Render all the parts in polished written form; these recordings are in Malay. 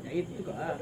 Itu kok ah.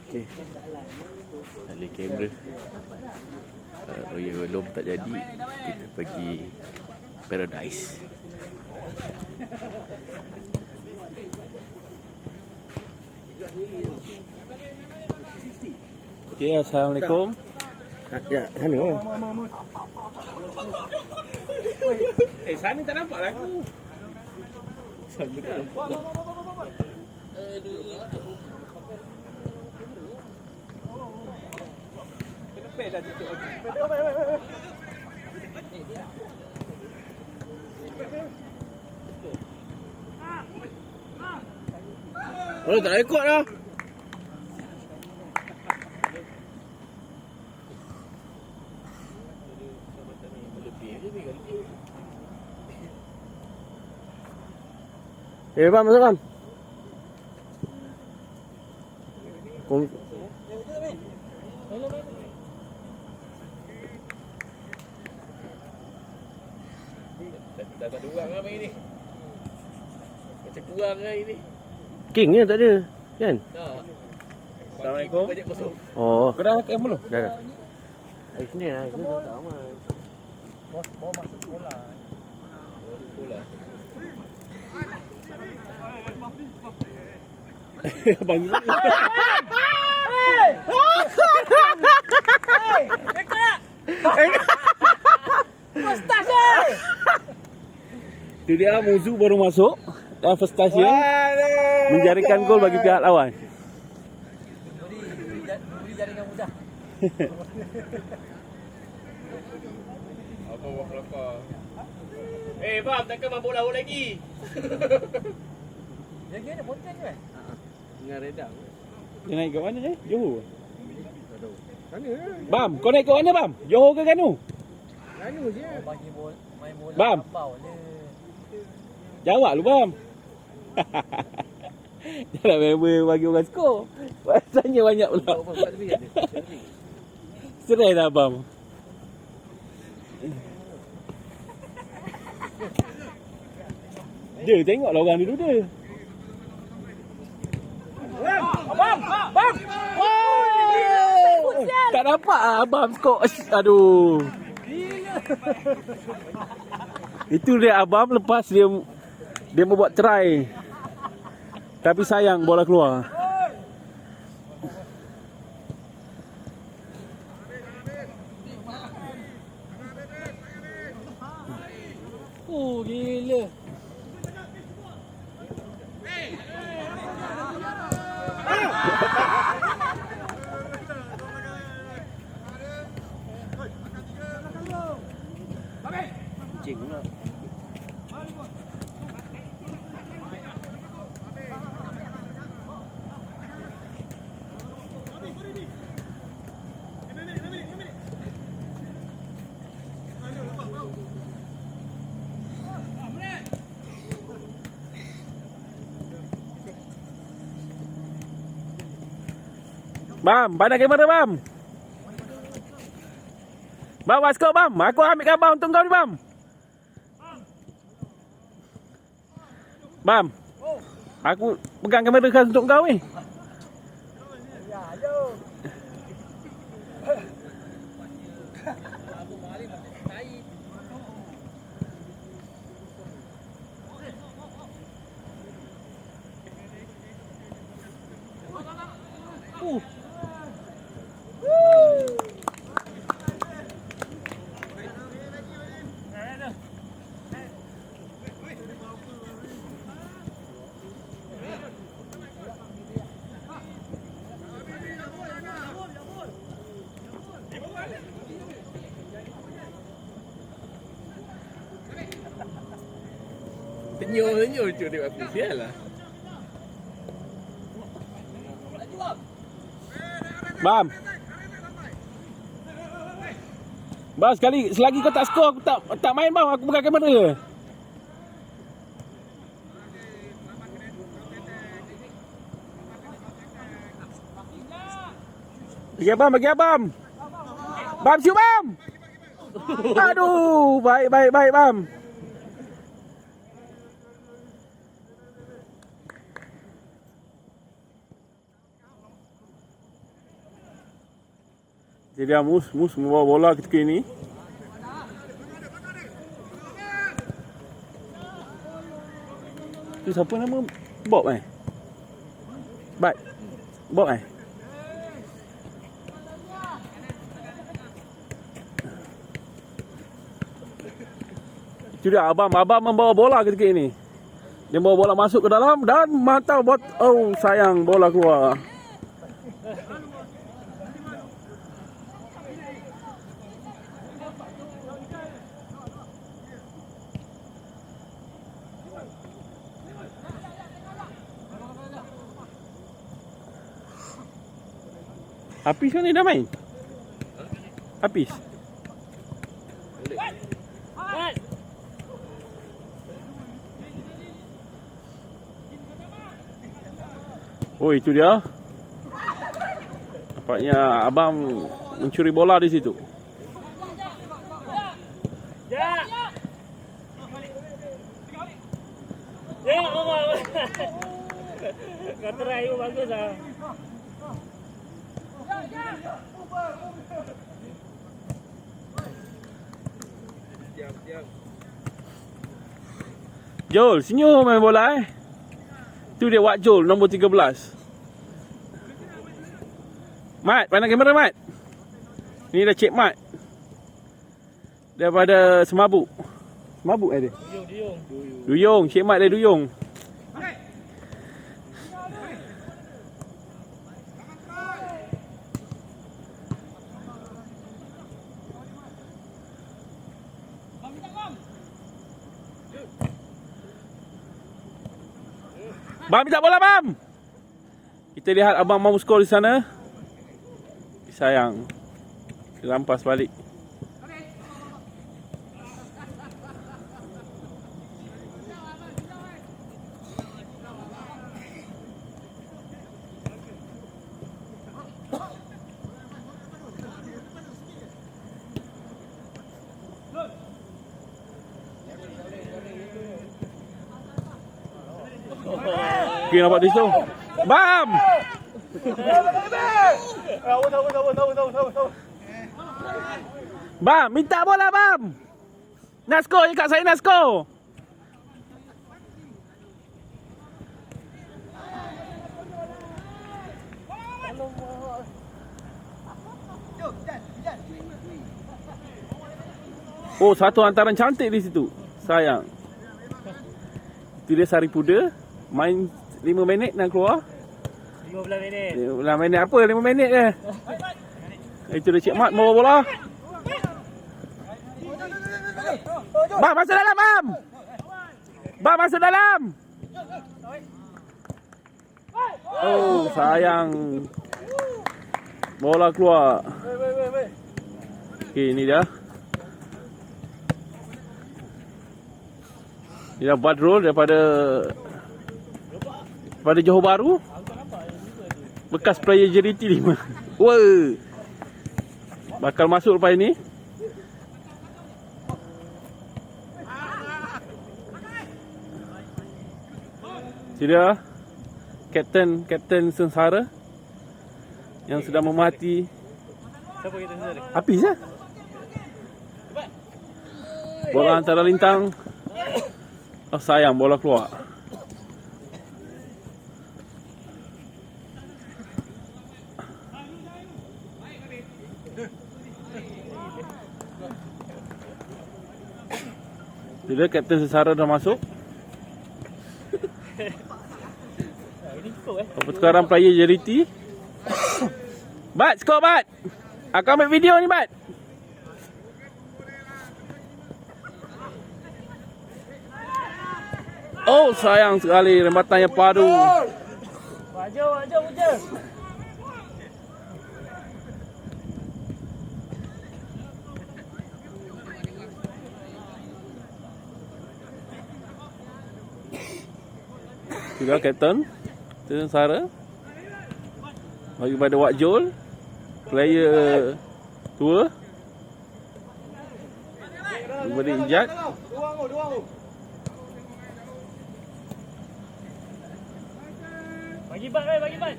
Okay. Alih kamera. Royal Loom tak jadi, kita pergi Paradise. Okay, Assalamualaikum. Ya, hello. Sana tak nampak lah aku. Sana tak nampak. Kenapa dah tutup lagi? Oh, tak rekod dah. Bam, masuk Bam. Dah tak ada orang lah main ni. Macam kurang lah ini. King ni tak ada, kan? Tak. Assalamualaikum. Banyak kosong. Oh, Kau dah makan belum? dah. Dari sini lah, kita tak tahu mah. Bawa masuk sekolah. Sekolah. Abang ni. Itu dia Muzu baru masuk first stasiun menjarikan gol bagi pihak lawan. Beri jaringan mudah. Apa buat kelakar? Bam, takkan mabuk laut lagi. Dia ada konten ke? Dengan redang. Dia naik ke mana ni? Johor. Sana. Bam, kau naik ke mana Bam? Johor ke Kanu? Kanu je. Bagi main bola Bam. Jawab lu Bam. Jangan member bagi orang skor. Tanya banyak pula. Serai dah Bam. Dia tengoklah orang dulu dia. Bam! Bam! Wow! Tak dapat ah Abam skor. Aduh. Itu dia Abam lepas dia membuat try. Tapi sayang bola keluar. Oh gila. Kucing pula. Bam, pandang kamera Bam. Bam, waskop Bam. Aku ambil gambar untuk kau ni Bam. Bam. Aku pegang kamera khas untuk kau ni. Ya, jom. Senyum je tengok aku. Sial lah. Bam. Bam, selagi kau tak skor aku tak main Bam. Aku pegang kamera. Bagi Abam, bagi Abam. Bam, siup Bam. Aduh, baik Bam. Jadi Mus membawa bola ketika ini. Itu siapa nama? Bob Bob Itu Itu dia abang membawa bola ketika ini. Dia bawa bola masuk ke dalam dan mantap buat sayang bola keluar. Apis kan ni dah main? Apis. Oh, itu dia. Nampaknya abang mencuri bola di situ. Ya. Ya, Omar. Kata Rayu bagus ah. Joel, senyum main bola Tu dia Wak Joel, nombor 13. Mat, pandang kamera Mat. Ni dah Cik Mat. Daripada Semabuk. Semabuk dia? Duyung, Cik Mat dia Duyung. Bam, minta bola Bam. Kita lihat abang mau skor di sana. Sayang. Rampas balik. Okay, nampak di situ. Bam! Bam, minta bola Bam. Nak skor je kat saya nak skor. Oh, satu hantaran cantik di situ. Sayang. Itu dia Saripuda. Main 5 minit nak keluar. 15 minit. 15 minit apa? 5 minit je. Itu dia Cik Mat bawa bola. Bam, masuk dalam Bam. Bam, masuk dalam. Oh, sayang. Bola keluar. Okey, ni dia. Dia Badrul daripada Johor Bahru. Bekas player JDT 5. Wah. Bakal masuk lepas ini. Sudah Kapten Sengsara yang sudah memati. Siapa kita sendiri? Apis ya? Bola antara lintang. Oh, sayang bola keluar. Jadi Kapten Sengsara dah masuk. Pertukaran player JDT. Bat, skor Bat. Aku ambil video ni Bat. Oh, sayang sekali rembatan yang padu. Wajah. Juga Kapten Sengsara bagi pada Wak Joel, player tua, beri ijat. Bagi ban.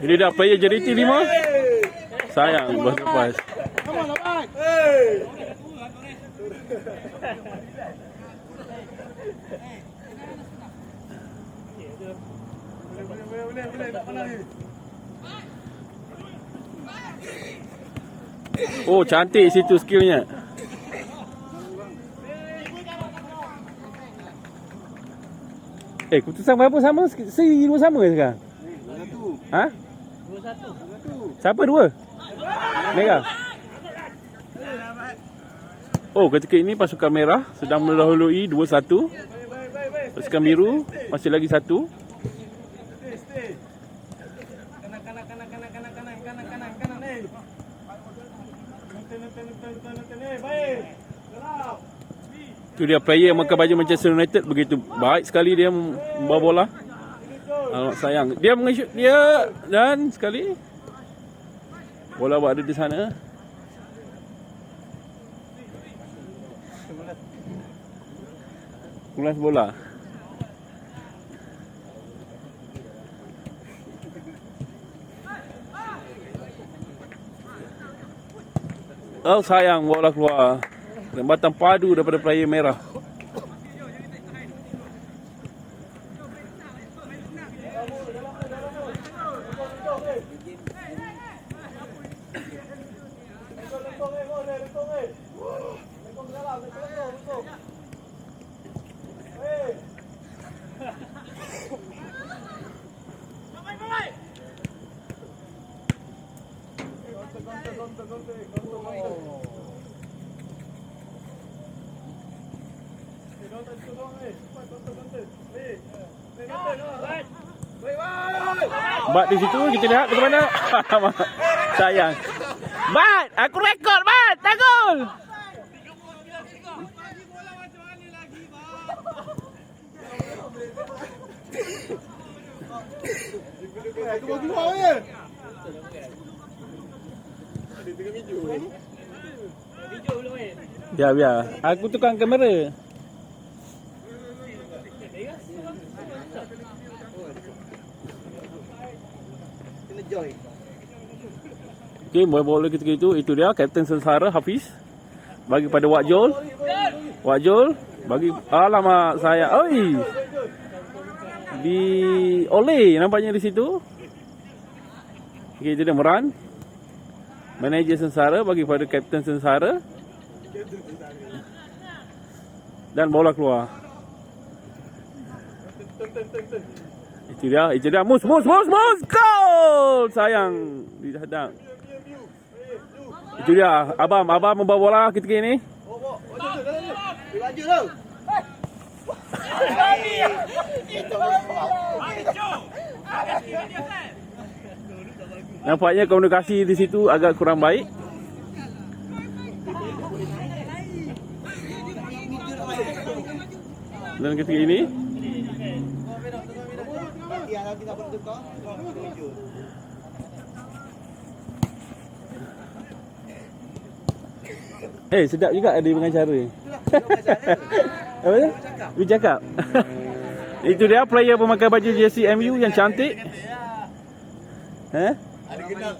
Ini dah player JDT 5. Sayang lepas. Oh, cantik situ skillnya. Keputusan berapa sama? Seri dua sama ke sekarang? 2-1. Ha? 2-1. Siapa dua? Merah. Oh, ketika ini pasukan merah sedang mendahului 2-1. Pasukan biru masih lagi 1. Itu dia player yang pakai baju Manchester United, begitu baik sekali dia membawa bola. Alamak sayang. Dia mengesut dia dan sekali bola berada di sana. Ulas bola. Oh sayang, bola keluar. Lembatan padu daripada player merah. Bat di situ, kita lihat bagaimana. Sayang. Bat, aku rekod Bat, tagol. Biar. Aku tukang kamera. Okey, bola ketika itu dia Kapten Sengsara Hafiz bagi pada Wak Jol. Wak Jol bagi, alamak saya. Oi. Di oleh nampaknya di situ. Okey, itu dia Meran. Manager Sengsara bagi pada Kapten Sengsara. Dan bola keluar. Itu dia mus gol. Sayang dihadang. Itu dia abang membawa bola ketika ini. Nampaknya komunikasi di situ agak kurang baik. Dan ketika ini sedap juga ada pengacara. Apa dia? Bercakap. Itu dia player pemakai baju jersey MU yang cantik. Ada genang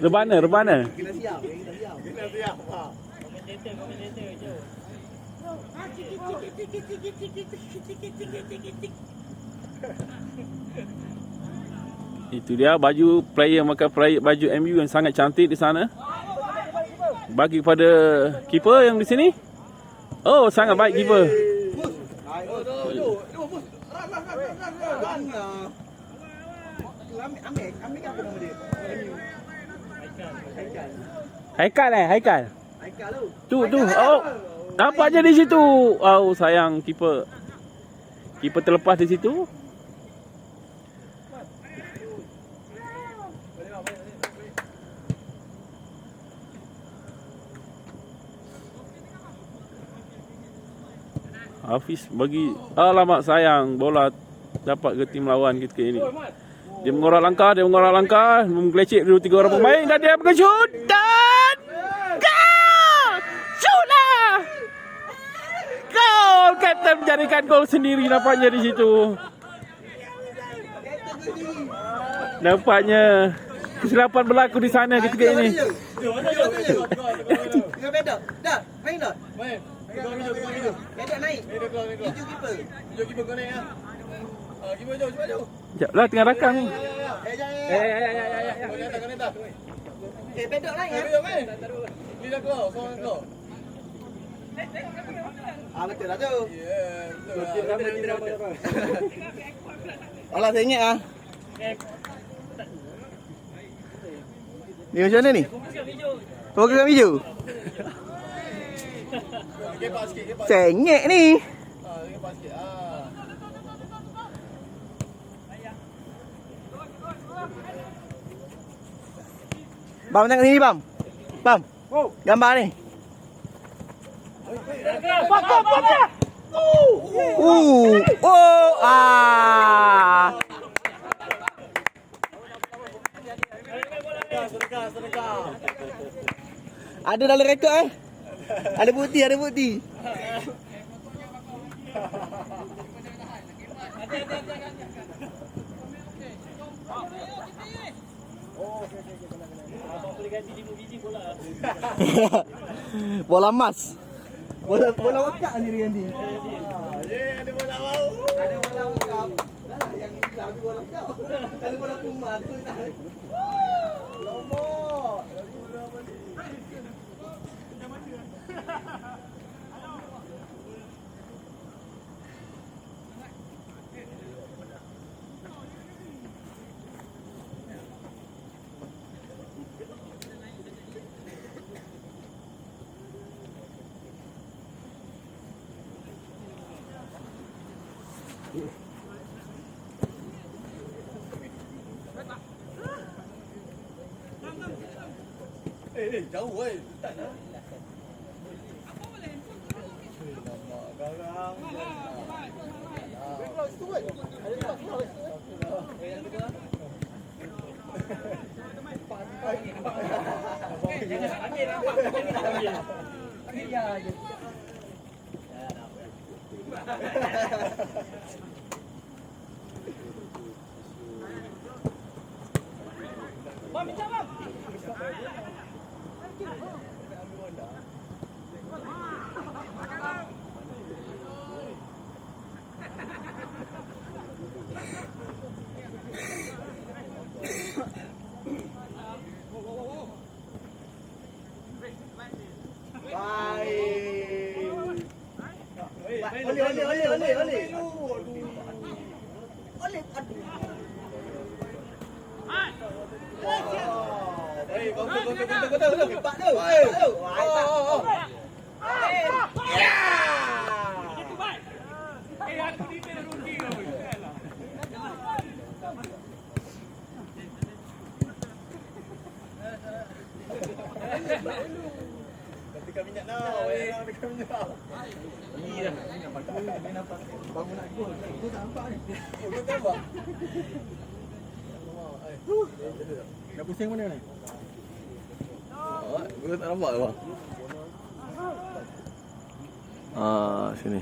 apa? Rebana. Kena siap. Itu dia baju player pakai baju MU yang sangat cantik di sana. Bagi kepada keeper yang di sini. Oh, sangat baik keeper. Haikal. Tu. Oh, nampaknya di situ. Oh, sayang keeper. Keeper terlepas di situ. Hafiz bagi, alamak sayang, bola dapat ke tim lawan ketika ini. Dia mengorak langkah, menggelecek dulu 3 orang pemain dan dia mengesut dan gol! Shootlah! Gol! Kapten menjadikan gol sendiri nampaknya di situ. Nampaknya kesilapan berlaku di sana ketika ini. Dah, main dah. Naik. Hijau kiper kau naik ah. Kiper jauh. Sekejap lah, tengah rakam ni. Ya. Kau ni atas. Pedok lah ya. Pedok kan? Ni dah keluar, seorang keluar. Betul lah tu. Ya, betul. Alah, saya ingat ah. Ni macam mana ni? Oh, geram hijau. Gepak sikit, gepak. Sengit ni. Gepak sikit. Bam, tengok sini bam. Bam. Gambar ni. Ada dalam rekod eh. Ada bukti, ada bukti. Bola emas. Bola wakak ni Riyandi. Ada bola bau. Ada bola wakak. Yang ini lagi bola wakak. Kalau bola kumat tu tak. Lombok. Jauh weh. Apa boleh? Nampak garang. Keluar situ weh. Ada tempat keluar situ. Yang kedua. Ambil ya je. Bang, minta bang. Dekat minyak tau. Dekat minyak. Iya. Bangun nak gol. Gol tak nampak ni. Gol tak nampak. Dah pusing mana ni? Gol tak nampak bang. Sini.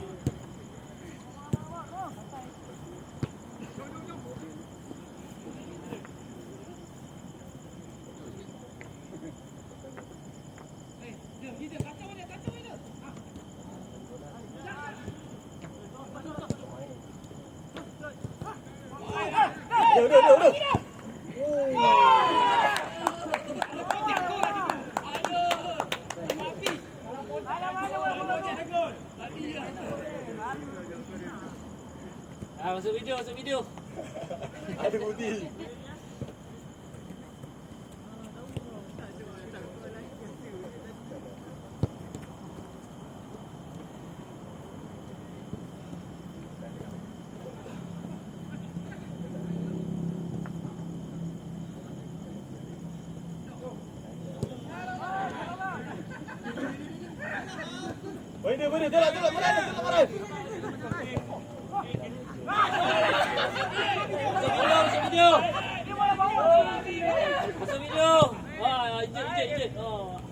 Masuk video, masuk video. Ada bukti. Boleh, tolak. Masuk video. Masuk video. Wah, ijit. Oh.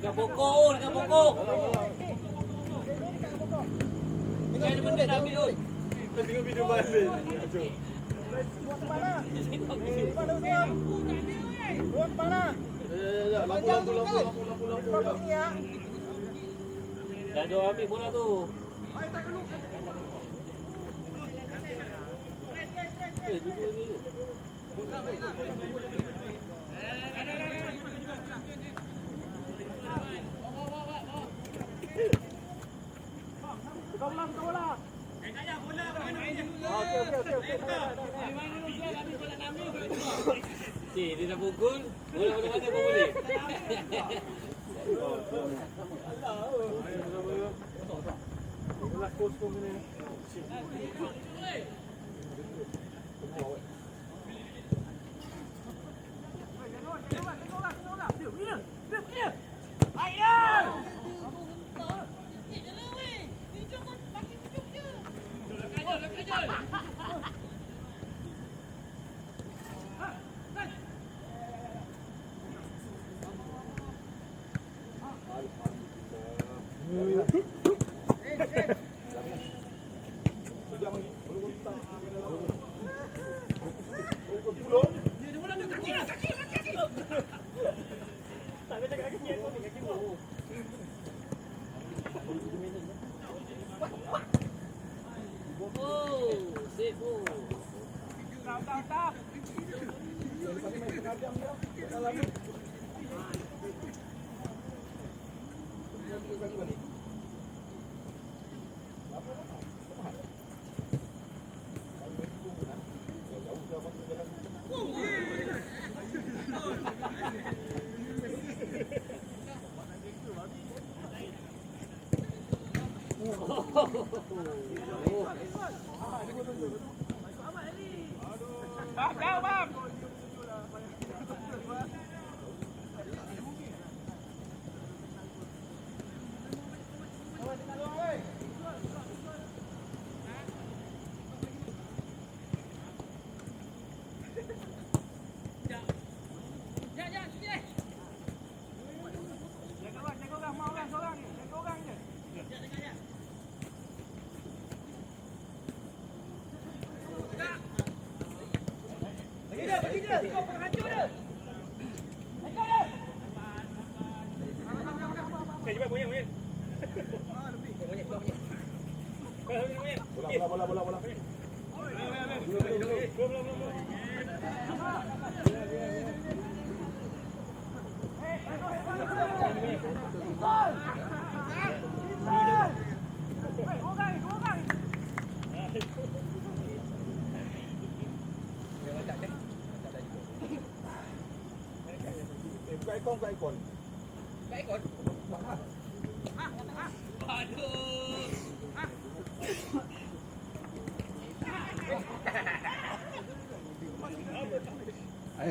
Dekat pokok, dekat pokok. Dekat ada benda nak ambil oi. Tengok video balik. Dah ada ambil bola tu. Duduk ni. Cik, dia dah pukul. Bola mana pun boleh.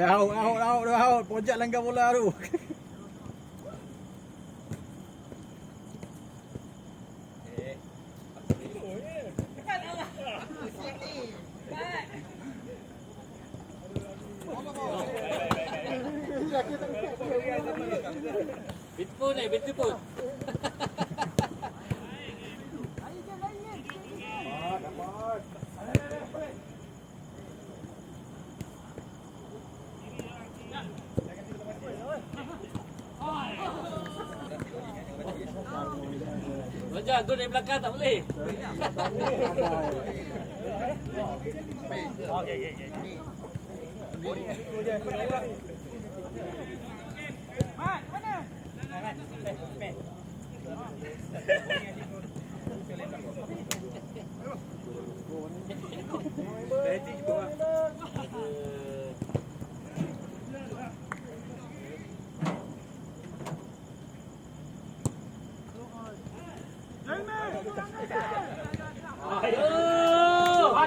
Out. Pojak langgar bola tu. Betul. Macam tu dari belakang tak boleh.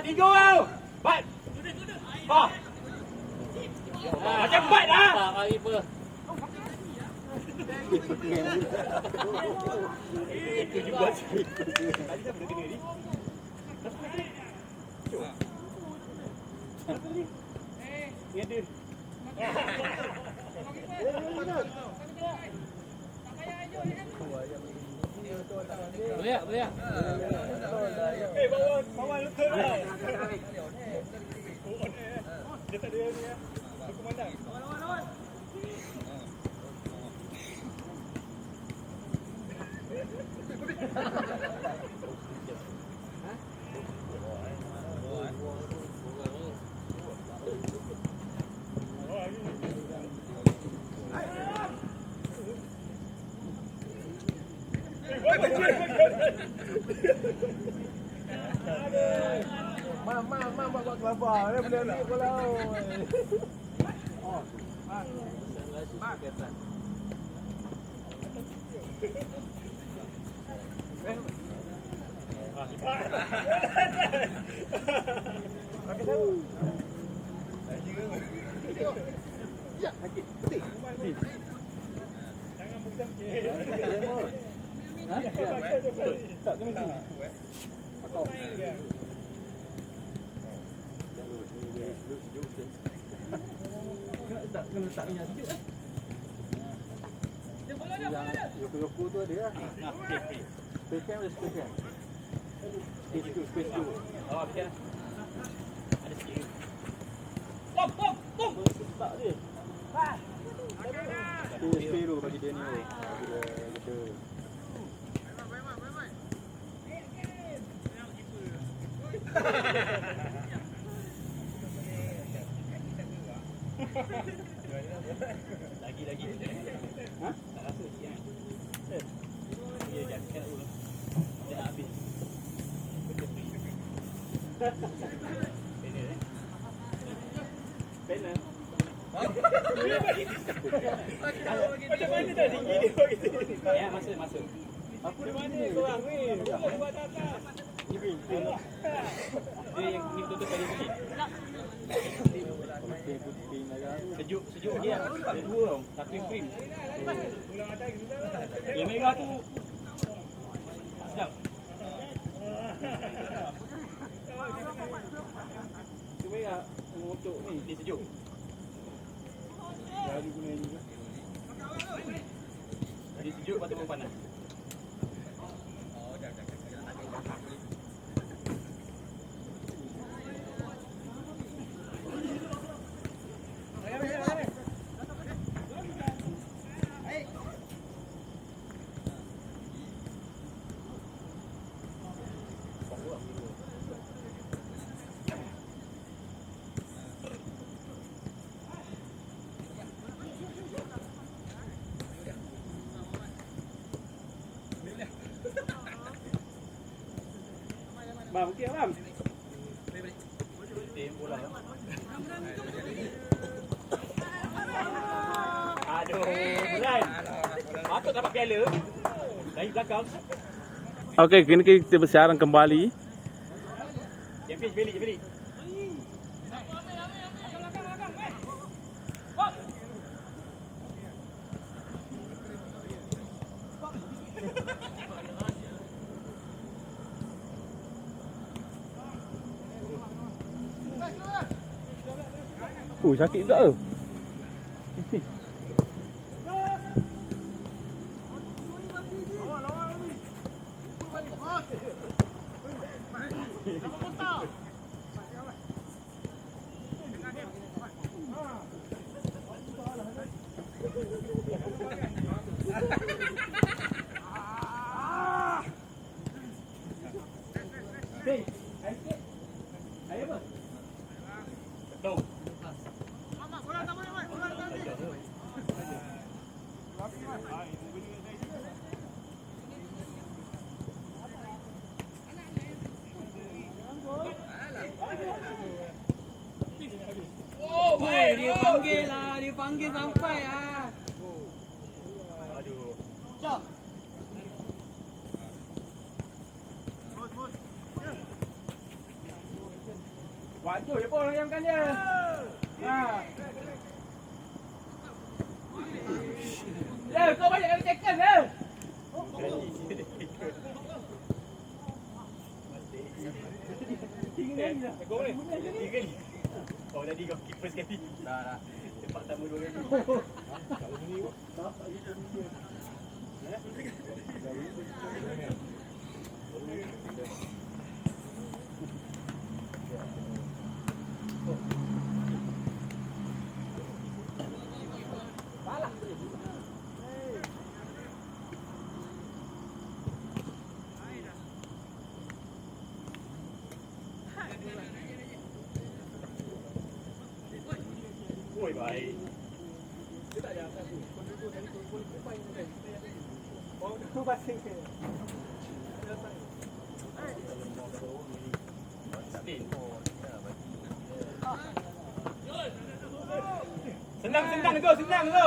Tiga kau. Bat. Macam bat dah. Tak hari apa. Itu juga sikit. Tadi dah benda kena ni. Ni ada. Boleh tak? Boleh tak? Bawa lutut dah. Dia tak ada ni ya. Berkumandang. Mam buat kelapa. Dia boleh ambil bola. Yoku tu ada lah. Space camp ada space camp. Space tu. Oh, okey. Ada sikit. Tak dia. Tu space tu bagi dia ni. Bagi dia gitu. Lagi. Ha? Tak rasa sikit. Dia jangan dulu. Dia nak habis. Benar. Macam mana dah tinggi dia bagi tu? Ya, masuk. Apa di mana korang ni? Buat atas. Dia yang ni tutup kali sikit. Sejuk dia. Ada dua tau. Satu yang cream. Yang merah tu sedap. Tu merah untuk ni. Dia sejuk. Jadi guna ni. Dia sejuk lepas tu pun panas. Bam, okey bam. Bola. Aduh, Bulan. Patut dapat piala. Dari belakang. Okey, kini kita bersiaran kembali. Champion balik. Sakit tak tu? Dia panggil sampai ah. Aduh. Stop. Wajib je pun orang yang dia. Ha. Kau balik kali tackle ke? Tiga kali dah. Kau boleh? Tiga kali. Oh tadi kau keeper sekali. Dah. Tempat sama dua kali. Kalau sini tak Oi, baik. Senang go, senang go.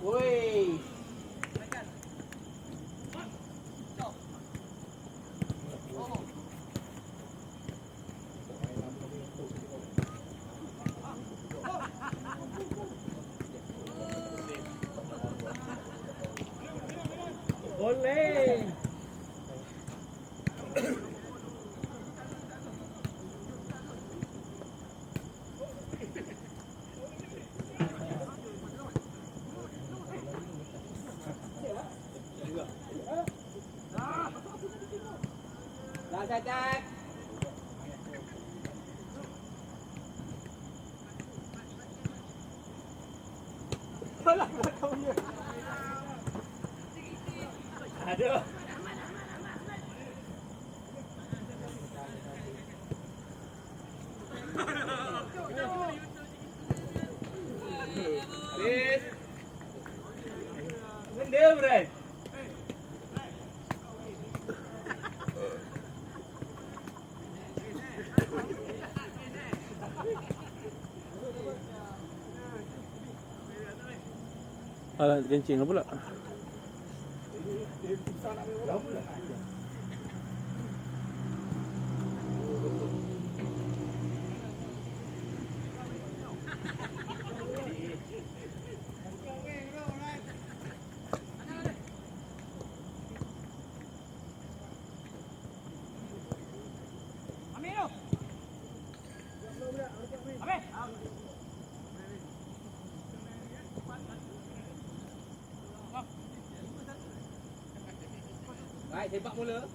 Woi. Boleh. Dah cacat. Aduh. Bis. Benda, Bray. Alah, kencing lah pula. Baik, tembak mula.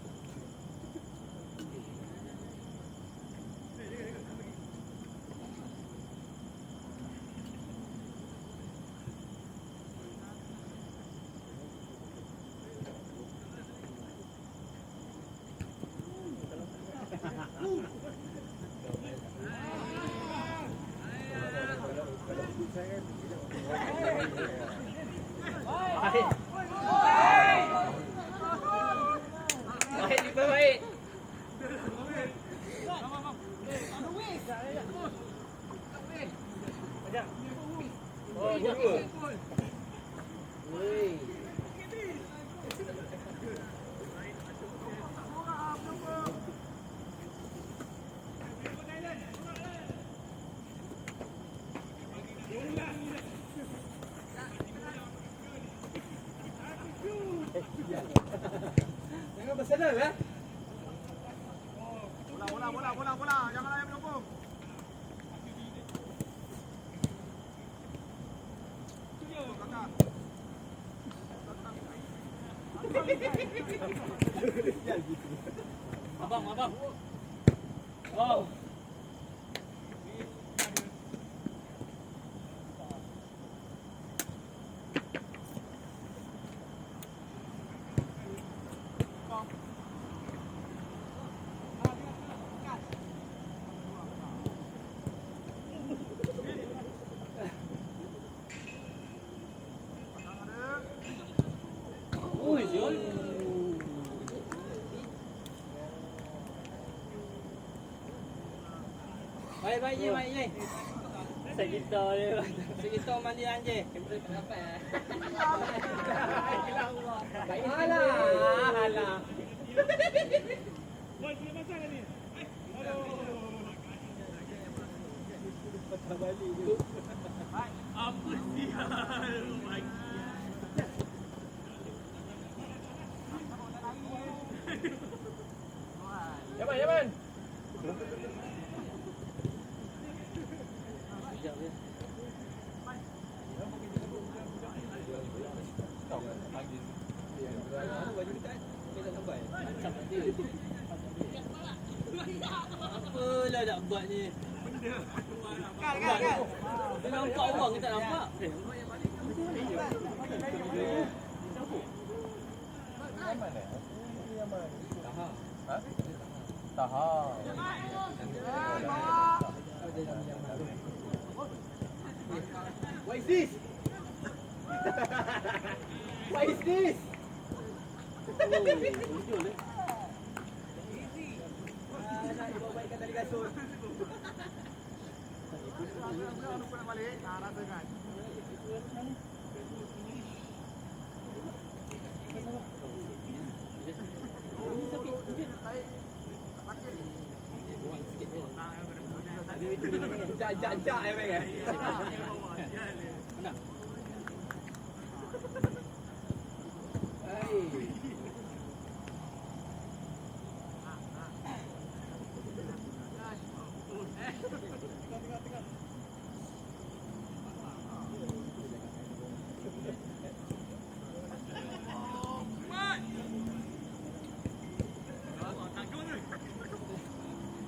Baik, juga baik. Oh, guru. Woi. Jangan bersenang ya. Bola. Jangan ayam menyokong. Abang. Oh. Ui, Jul. Baik je. Segitu dia. Segitu mandi anjing. Alah. Apa sial? Oh my God. Yaman. Apalah nak buat ni? Kan. Dia nampak orang kita nampak. What is this? What is this? Jak ya bang.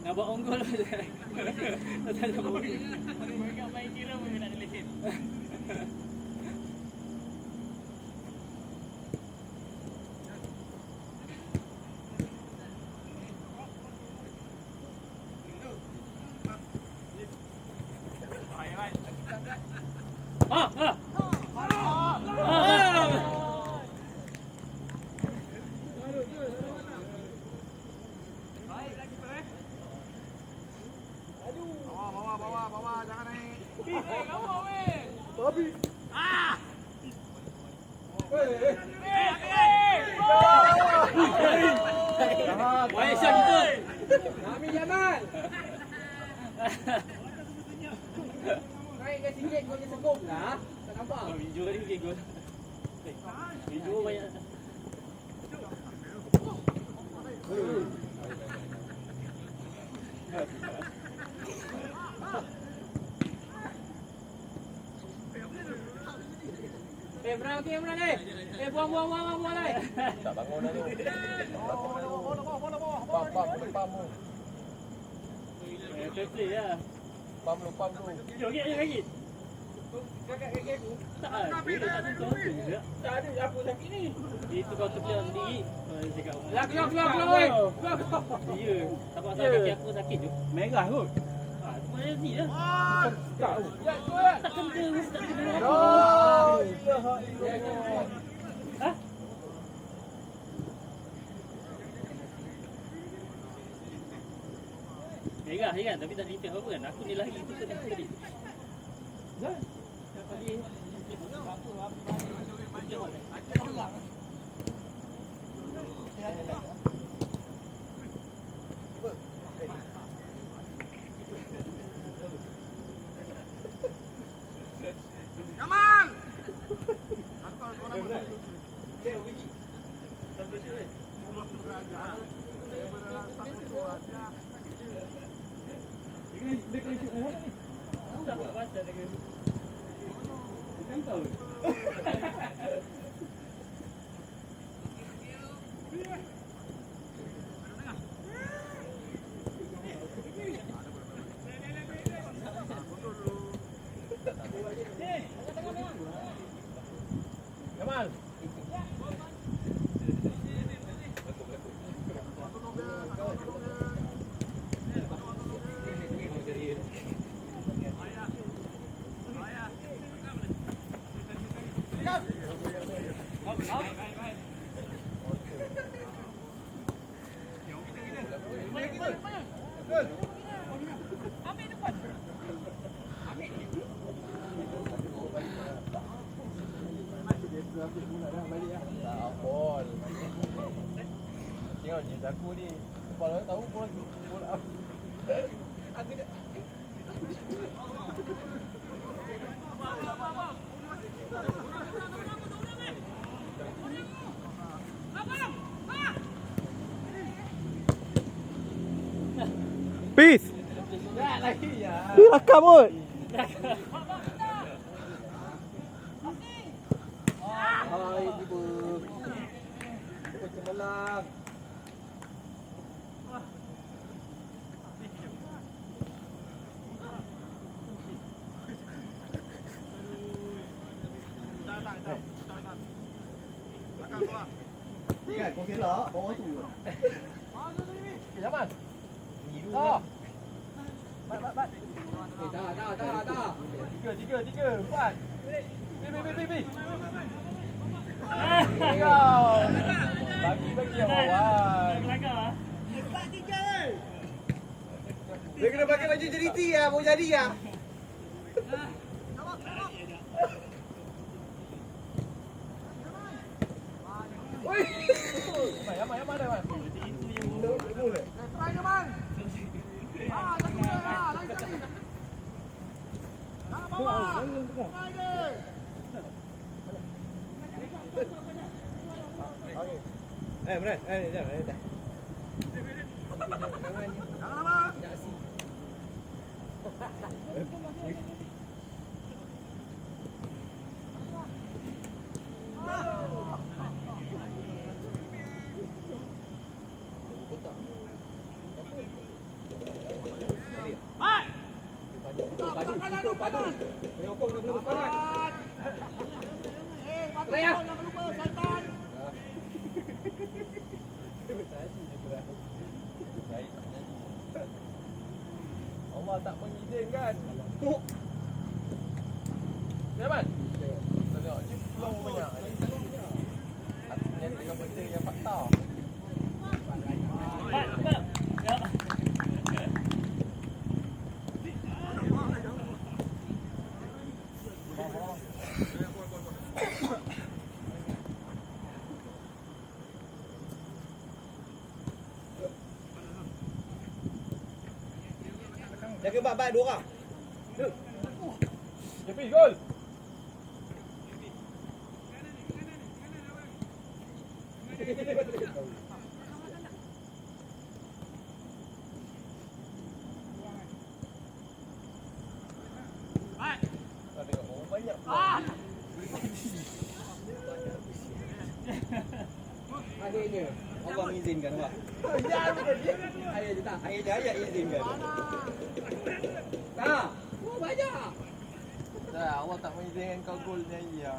Nak buat unggul je. Tak ada bola. Mereka main kira pun nak lesen. Bawa, jangan naik. Baik Syah kita. Kami Jamal. Naikkan sikit kau je segop lah. Tak nampak. Video tadi okey gol. Video banyak. Berang okey, berang eh. Buang eh. Tak bangun dah tu. Pam mu. Play lah. Pam lu. Jom lagi. Kaki aku. Tak ada. Dia tak tentu juga. Tak ada apa sakit ni. Itu kau terkeluar sendiri. Cakap. Keluar oi. Ya. Tak apa kaki aku sakit je. Merah kot. Mana ni dah. Tak. Ya, kuat. Tak kena, mesti tak kena. Ha? Merah kan, tapi tak detail apa kan. Aku ni lagi tu tadi. Ya. Tadi. Tengok je aku ni. Kepala tahu bola up. Aku dah. Peace. Tak lagi ya. Rakam kot. Hai tiba. Tiba cemerlang. kau kira bawah tu. Zaman. Dah. Bat. Dah. Tiga. Empat. Bi. Bagi awal. Dia kena pakai baju jeliti ya, mau jadi ya. Yaman dah, Man. Benar. Allah tak mengizinkan. Zaman. Tengok ni flow banyak. Yang tengah benda yang fakta. Jaga bat-bat 2 orang. Jepi gol. Tengok orang banyak. Akhirnya Allah mengizinkan awak. Akhirnya ayat izinkan. Tak. Oh banyak. Dah, Allah tak mengizinkan kau gol ni ya.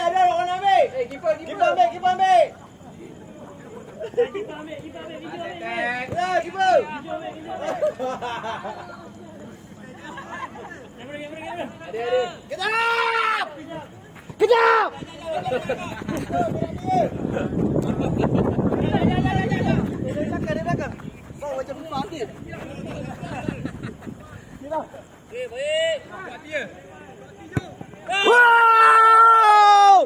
Ada orang nak ambil. Keeper ambil. Keeper ambil. Ya, keeper. Kejap! Kejap! Dia belakang. Kau macam panggil. Wow!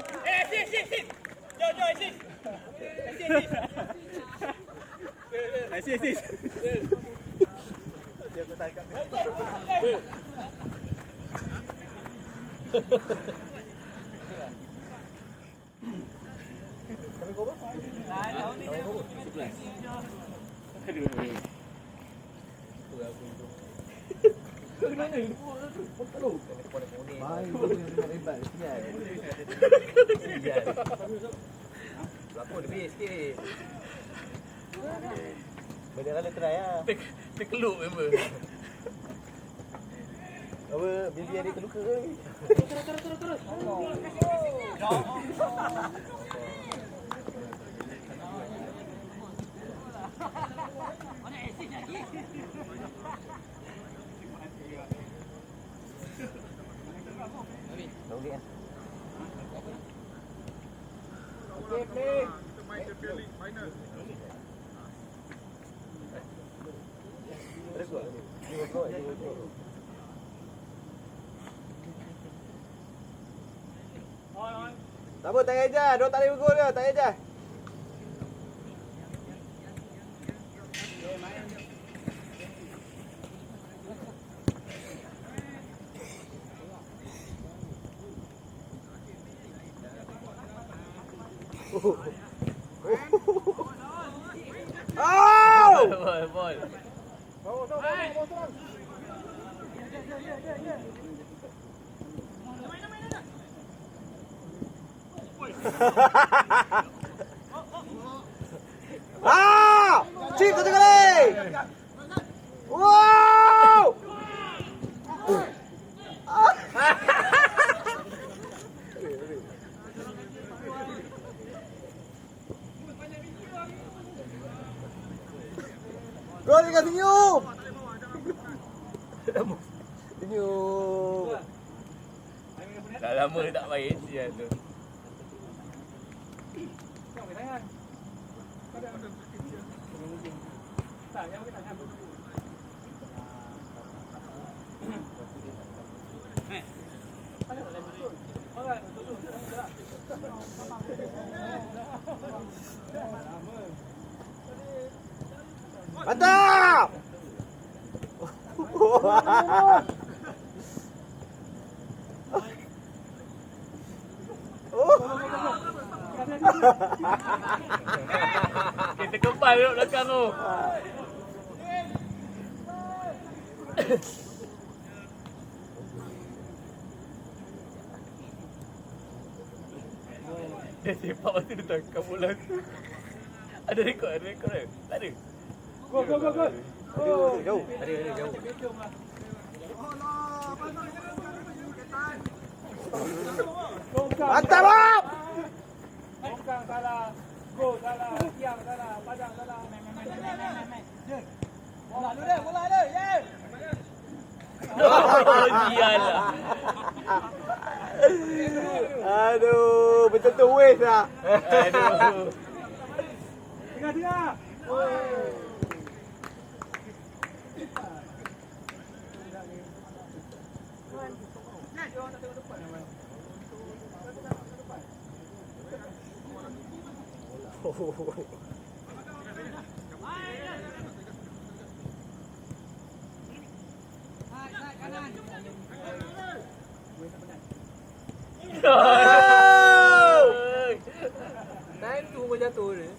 Assist. Pelakon lebih sikit. Benda kala try lah. Terkeluk member. Apa, bibi ada terluka ke? Terus. Okey, play. Tak apa, tak payah. Dia tak boleh bergol dia, tak payah. Ball. Cik, satu kali. Wow. Gol dengan senyum. Senyum. Dah lama tak main sial tu. Mantap. Kita kembal duduk belakang tu. Dia sepak lepas tu dia tangkap bola tu. Ada rekod ke? Tak ada. Go. Jauh. Ada jauh. Mantap, Bob. Bongkang salah. Go salah. Tiang salah. Padang salah. Bola dia. Yes. Oh, sial lah. Aduh, betul tu waste lah. Aduh. Tengah. Time tu pun jatuh dia.